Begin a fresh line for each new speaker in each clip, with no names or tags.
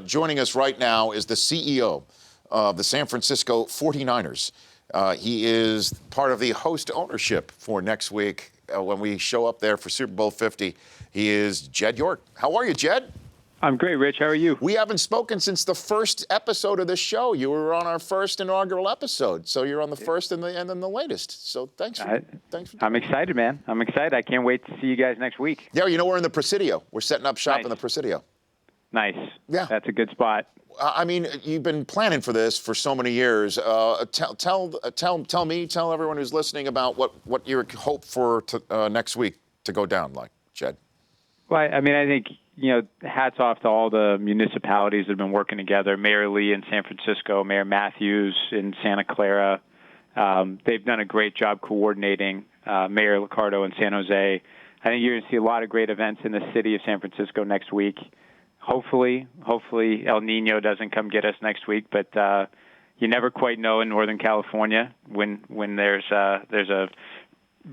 joining us right now is the CEO of the San Francisco 49ers. He is part of the host ownership for next week when we show up there for Super Bowl 50. He is Jed York. How are you, Jed?
I'm great, Rich. How are you?
We haven't spoken since the first episode of this show. You were on our first inaugural episode, so you're on the first and then the latest. So thanks for
I'm excited, man. I'm excited. I can't wait to see you guys next week.
Yeah, you know, we're in the Presidio. We're setting up shop in the Presidio.
Nice.
Yeah.
That's a good spot.
I mean, you've been planning for this for so many years. Tell everyone who's listening about what you hope for next week to go down like, Jed.
Well, I mean, I think, hats off to all the municipalities that have been working together. Mayor Lee in San Francisco, Mayor Matthews in Santa Clara. They've done a great job coordinating. Mayor Liccardo in San Jose. I think you're going to see a lot of great events in the city of San Francisco next week. Hopefully El Nino doesn't come get us next week, but you never quite know in Northern California when there's a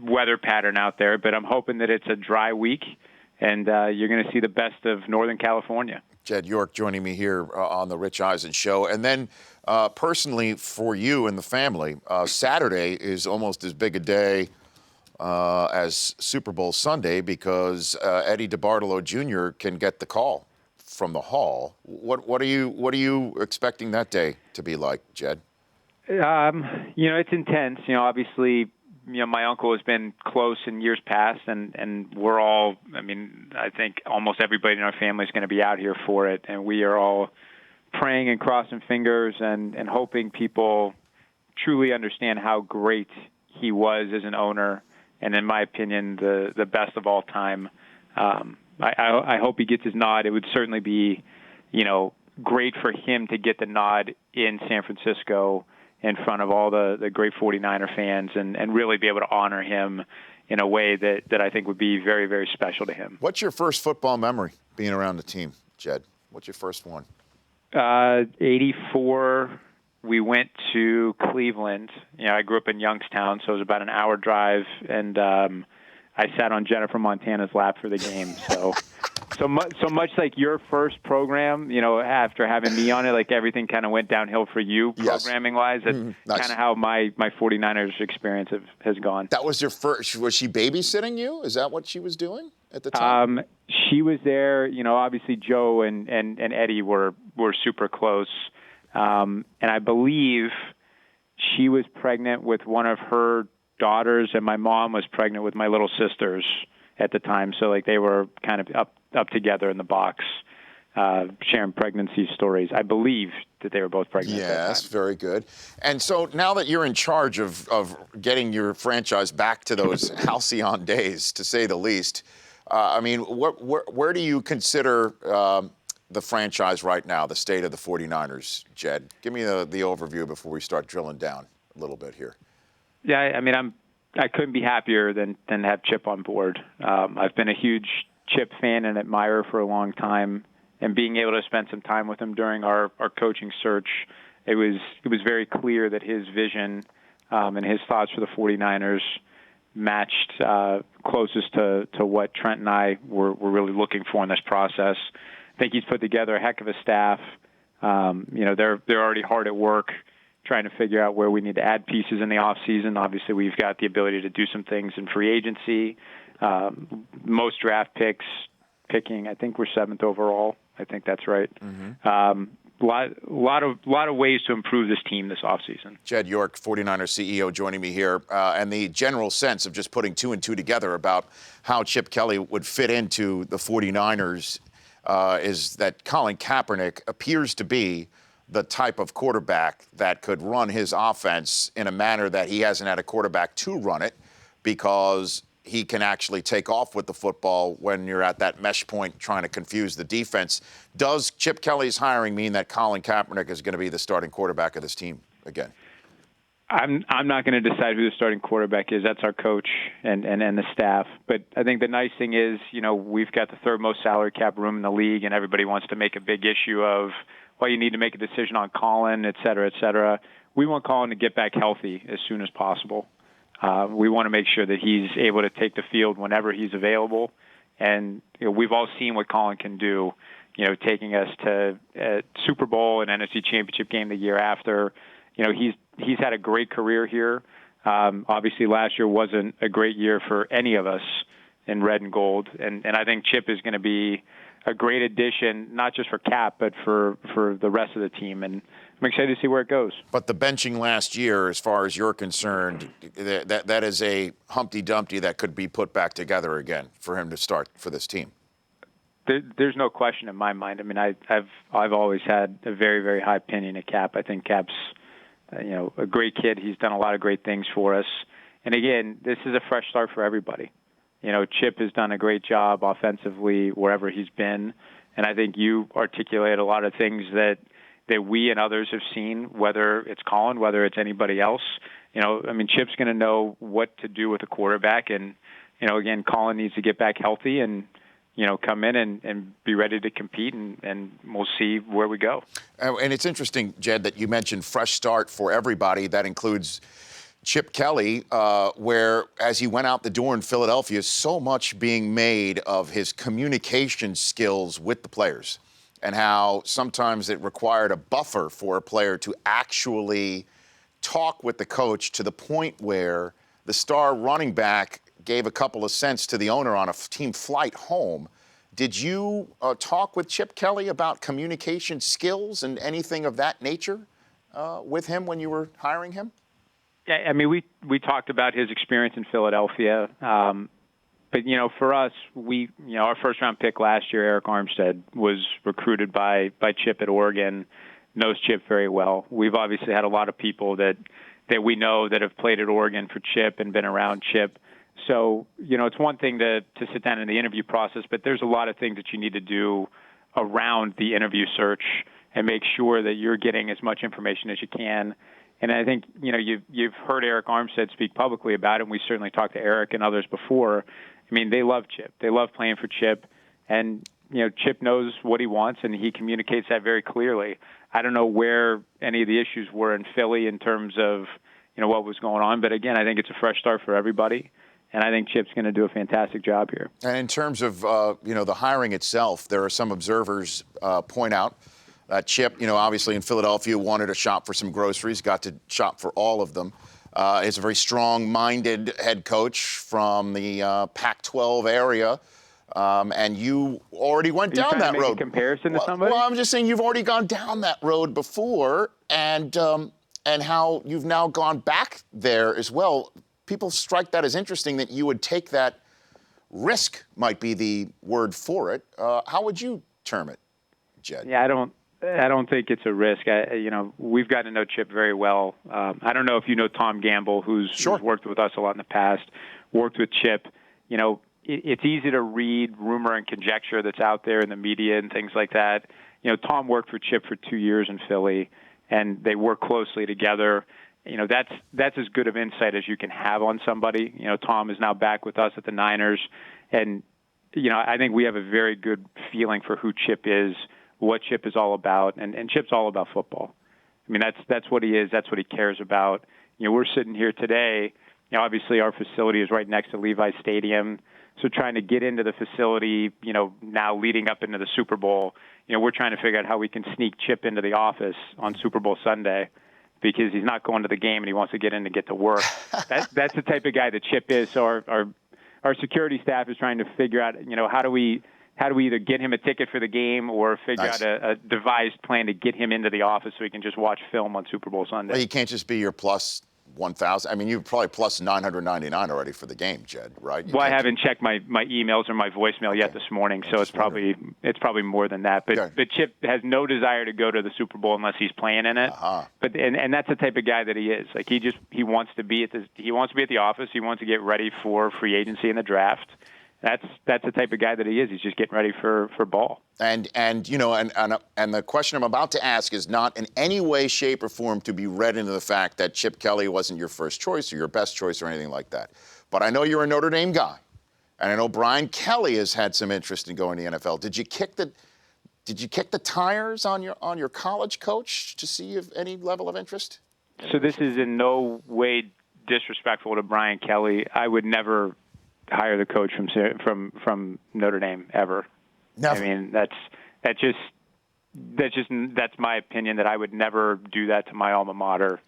weather pattern out there. But I'm hoping that it's a dry week, and you're going to see the best of Northern California.
Jed York joining me here on the Rich Eisen Show. And then personally for you and the family, Saturday is almost as big a day as Super Bowl Sunday because Eddie DeBartolo Jr. can get the call from the hall. What are you expecting that day to be like, Jed?
It's intense. Obviously, my uncle has been close in years past, and we're all, I think almost everybody in our family is going to be out here for it, and we are all praying and crossing fingers and hoping people truly understand how great he was as an owner, and in my opinion, the best of all time. I hope he gets his nod. It would certainly be, great for him to get the nod in San Francisco in front of all the great 49er fans and really be able to honor him in a way that I think would be very, very special to him.
What's your first football memory being around the team, Jed? What's your first one?
84, we went to Cleveland. I grew up in Youngstown, so it was about an hour drive, and I sat on Jennifer Montana's lap for the game. So much like your first program, after having me on it, like everything kind of went downhill for you programming-wise. That's kind of how my 49ers experience has gone.
That was your first. Was she babysitting you? Is that what she was doing at the time?
She was there. Obviously Joe and Eddie were super close. And I believe she was pregnant with one of her daughters, and my mom was pregnant with my little sisters at the time. So like they were kind of up together in the box, sharing pregnancy stories. I believe that they were both pregnant.
Yes, very good. And so now that you're in charge of getting your franchise back to those halcyon days, to say the least, where do you consider the franchise right now, the state of the 49ers, Jed? Give me the overview before we start drilling down a little bit here.
Yeah, I couldn't be happier than have Chip on board. I've been a huge Chip fan and admirer for a long time, and being able to spend some time with him during our coaching search, it was very clear that his vision and his thoughts for the 49ers matched closest to what Trent and I were really looking for in this process. I think he's put together a heck of a staff. They're already hard at work trying to figure out where we need to add pieces in the offseason. Obviously, we've got the ability to do some things in free agency. Most draft picking, I think we're 7th overall. I think that's right. Mm-hmm. Lot of ways to improve this team this offseason.
Jed York, 49ers CEO, joining me here. And the general sense of just putting two and two together about how Chip Kelly would fit into the 49ers is that Colin Kaepernick appears to be the type of quarterback that could run his offense in a manner that he hasn't had a quarterback to run it, because he can actually take off with the football when you're at that mesh point trying to confuse the defense. Does Chip Kelly's hiring mean that Colin Kaepernick is going to be the starting quarterback of this team again?
I'm not going to decide who the starting quarterback is. That's our coach and the staff. But I think the nice thing is, we've got the third most salary cap room in the league, and everybody wants to make a big issue of, well, you need to make a decision on Colin, et cetera, et cetera. We want Colin to get back healthy as soon as possible. We want to make sure that he's able to take the field whenever he's available. And we've all seen what Colin can do. taking us to a Super Bowl and NFC Championship game the year after. He's had a great career here. Obviously, last year wasn't a great year for any of us in red and gold, and I think Chip is going to be a great addition, not just for Cap, but for the rest of the team. And I'm excited to see where it goes.
But the benching last year, as far as you're concerned, that is a Humpty Dumpty that could be put back together again for him to start for this team.
There's no question in my mind. I mean, I've always had a very, very high opinion of Cap. I think Cap's a great kid. He's done a lot of great things for us. And again, this is a fresh start for everybody. Chip has done a great job offensively wherever he's been, and I think you articulate a lot of things that we and others have seen, whether it's Colin, whether it's anybody else. Chip's going to know what to do with a quarterback, and again, Colin needs to get back healthy and come in and be ready to compete, and we'll see where we go.
And it's interesting, Jed, that you mentioned fresh start for everybody. That includes Chip Kelly, where as he went out the door in Philadelphia, so much being made of his communication skills with the players and how sometimes it required a buffer for a player to actually talk with the coach to the point where the star running back gave a couple of cents to the owner on a team flight home. Did you talk with Chip Kelly about communication skills and anything of that nature with him when you were hiring him?
Yeah, I mean, we talked about his experience in Philadelphia, but for us, our first round pick last year, Eric Armstead, was recruited by Chip at Oregon, knows Chip very well. We've obviously had a lot of people that we know that have played at Oregon for Chip and been around Chip. So, it's one thing to sit down in the interview process, but there's a lot of things that you need to do around the interview search and make sure that you're getting as much information as you can. And I think, you've heard Eric Armstead speak publicly about it, and we certainly talked to Eric and others before. I mean, they love Chip. They love playing for Chip. And, Chip knows what he wants, and he communicates that very clearly. I don't know where any of the issues were in Philly in terms of, what was going on. But, again, I think it's a fresh start for everybody. And I think Chip's going to do a fantastic job here.
And in terms of, the hiring itself, there are some observers point out that Chip, obviously in Philadelphia, wanted to shop for some groceries, got to shop for all of them. He's a very strong-minded head coach from the Pac-12 area. And you already went down that road.
Make a comparison to somebody?
Well, I'm just saying you've already gone down that road before, and how you've now gone back there as well. People strike that as interesting that you would take that risk, might be the word for it. How would you term it, Jed?
Yeah, I don't think it's a risk. We've gotten to know Chip very well. I don't know if you know Tom Gamble, who's worked with us a lot in the past, worked with Chip. It's easy to read rumor and conjecture that's out there in the media and things like that. Tom worked for Chip for 2 years in Philly, and they work closely together. That's as good of insight as you can have on somebody. Tom is now back with us at the Niners, and I think we have a very good feeling for who Chip is, what Chip is all about, and Chip's all about football. I mean, that's what he is. That's what he cares about. We're sitting here today. Obviously our facility is right next to Levi Stadium, so trying to get into the facility, now leading up into the Super Bowl, we're trying to figure out how we can sneak Chip into the office on Super Bowl Sunday, because he's not going to the game and he wants to get in to get to work. That's the type of guy that Chip is. So our security staff is trying to figure out, how do we either get him a ticket for the game or figure out a devised plan to get him into the office so he can just watch film on Super Bowl Sunday.
Well, you can't just be your plus 1,000. I mean, you're probably plus 999 already for the game, Jed, right?
I haven't checked my emails or my voicemail yet this morning, so it's probably more than that. But Chip has no desire to go to the Super Bowl unless he's playing in it. But and that's the type of guy that he is. Like he wants to be at the office. He wants to get ready for free agency and the draft. That's the type of guy that he is. He's just getting ready for ball. And the question I'm about to ask is not in any way, shape, or form to be read into the fact that Chip Kelly wasn't your first choice or your best choice or anything like that. But I know you're a Notre Dame guy, and I know Brian Kelly has had some interest in going to the NFL. Did you kick the tires on your college coach to see if any level of interest? So this is in no way disrespectful to Brian Kelly. I would never hire the coach from Notre Dame ever.
Never.
I mean, That's my opinion, that I would never do that to my alma mater.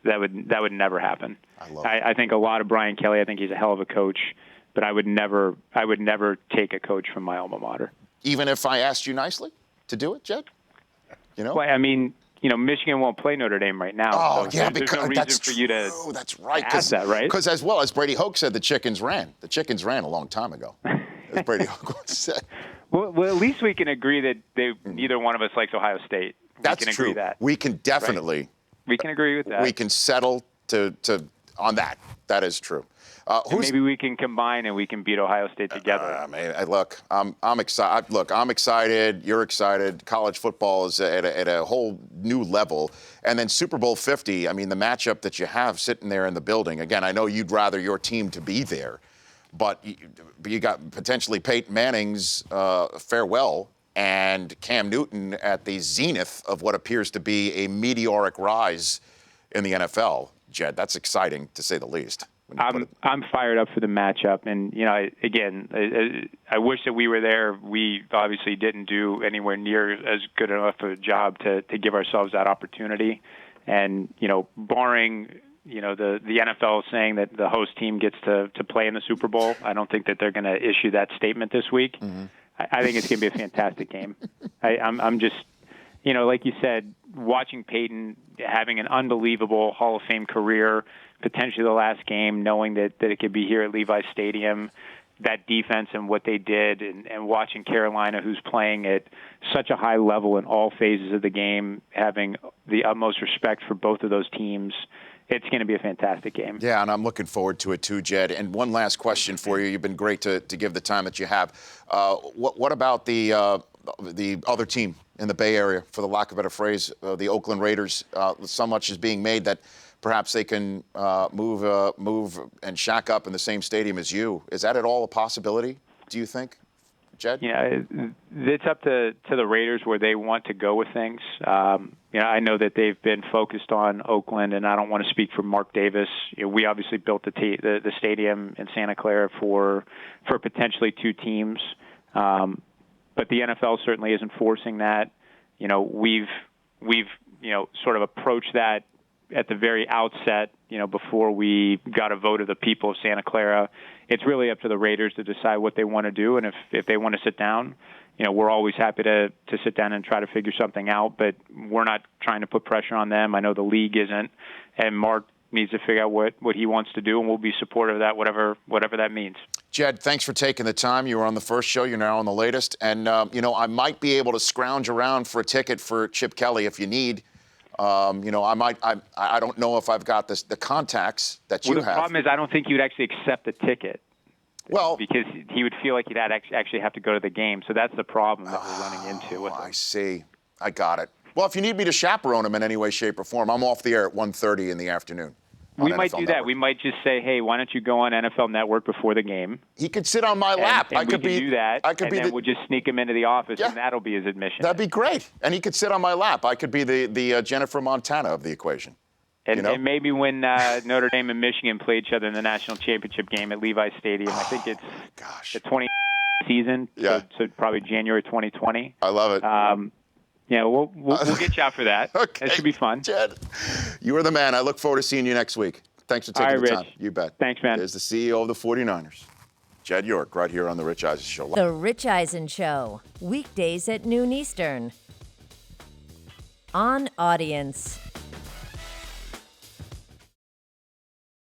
That would never happen. I think a lot of Brian Kelly. I think he's a hell of a coach, but I would never take a coach from my alma mater.
Even if I asked you nicely to do it, Jed?
Well, I mean, Michigan won't play Notre Dame right now.
Oh,
so
yeah,
there's
because
no reason
that's
for you to
true. That's right.
ask that, right?
Because as well as Brady Hoke said, the chickens ran. The chickens ran a long time ago, as Brady Hoke once said.
Well, at least we can agree that neither one of us likes Ohio State.
That's
can
true.
Agree that.
We can definitely.
Right? We can agree with that.
We can settle to on that. That is true.
Maybe we can combine and we can beat Ohio State together.
Look, I'm excited. Look, I'm excited. You're excited. College football is at a whole new level. And then Super Bowl 50. I mean, the matchup that you have sitting there in the building. Again, I know you'd rather your team to be there, but you got potentially Peyton Manning's farewell and Cam Newton at the zenith of what appears to be a meteoric rise in the NFL. Jed, that's exciting to say the least.
I'm fired up for the matchup, and I wish that we were there. We obviously didn't do anywhere near as good enough of a job to give ourselves that opportunity. And barring the NFL saying that the host team gets to play in the Super Bowl, I don't think that they're going to issue that statement this week. Mm-hmm. I think it's going to be a fantastic game. I'm just, like you said, watching Peyton having an unbelievable Hall of Fame career, potentially the last game, knowing that it could be here at Levi's Stadium, that defense and what they did, and watching Carolina, who's playing at such a high level in all phases of the game, having the utmost respect for both of those teams. It's going to be a fantastic game.
Yeah, and I'm looking forward to it too, Jed. And one last question for you. You've been great to give the time that you have. What about the other team in the Bay Area, for the lack of a better phrase, the Oakland Raiders? So much is being made that perhaps they can move and shack up in the same stadium as you. Is that at all a possibility, do you think, Jed?
It's up to the Raiders where they want to go with things. I know that they've been focused on Oakland, and I don't want to speak for Mark Davis. We obviously built the stadium in Santa Clara for potentially two teams, but the NFL certainly isn't forcing that. We've sort of approached that at the very outset, before we got a vote of the people of Santa Clara. It's really up to the Raiders to decide what they want to do, and if they want to sit down, we're always happy to sit down and try to figure something out, but we're not trying to put pressure on them. I know the league isn't, and Mark needs to figure out what he wants to do, and we'll be supportive of that, whatever that means. Jed,
thanks for taking the time. You were on the first show. You're now on the latest. And, I might be able to scrounge around for a ticket for Chip Kelly if you need. I don't know if I've got the contacts that you have.
The problem is I don't think you'd actually accept the ticket.
Well,
because he would feel like he'd actually have to go to the game. So that's the problem that we're running into with him.
I see. I got it. Well, if you need me to chaperone him in any way, shape, or form, I'm off the air at 1:30 in the afternoon.
We might do that. We might just say, hey, why don't you go on NFL Network before the game?
He could sit on my lap.
And we could do that. Then we'll just sneak him into the office, and that'll be his admission.
That'd be great. And he could sit on my lap. I could be the Jennifer Montana of the equation.
And maybe when Notre Dame and Michigan play each other in the national championship game at Levi's Stadium, I think it's the 20 season, so probably January 2020.
I love it.
We'll get you out for that.
Okay.
That should be fun.
Jed, you are the man. I look forward to seeing you next week. Thanks for taking the time. You bet.
Thanks, man.
There's the CEO of the 49ers, Jed York, right here on The Rich Eisen Show.
The Rich Eisen Show, weekdays at noon Eastern. On Audience.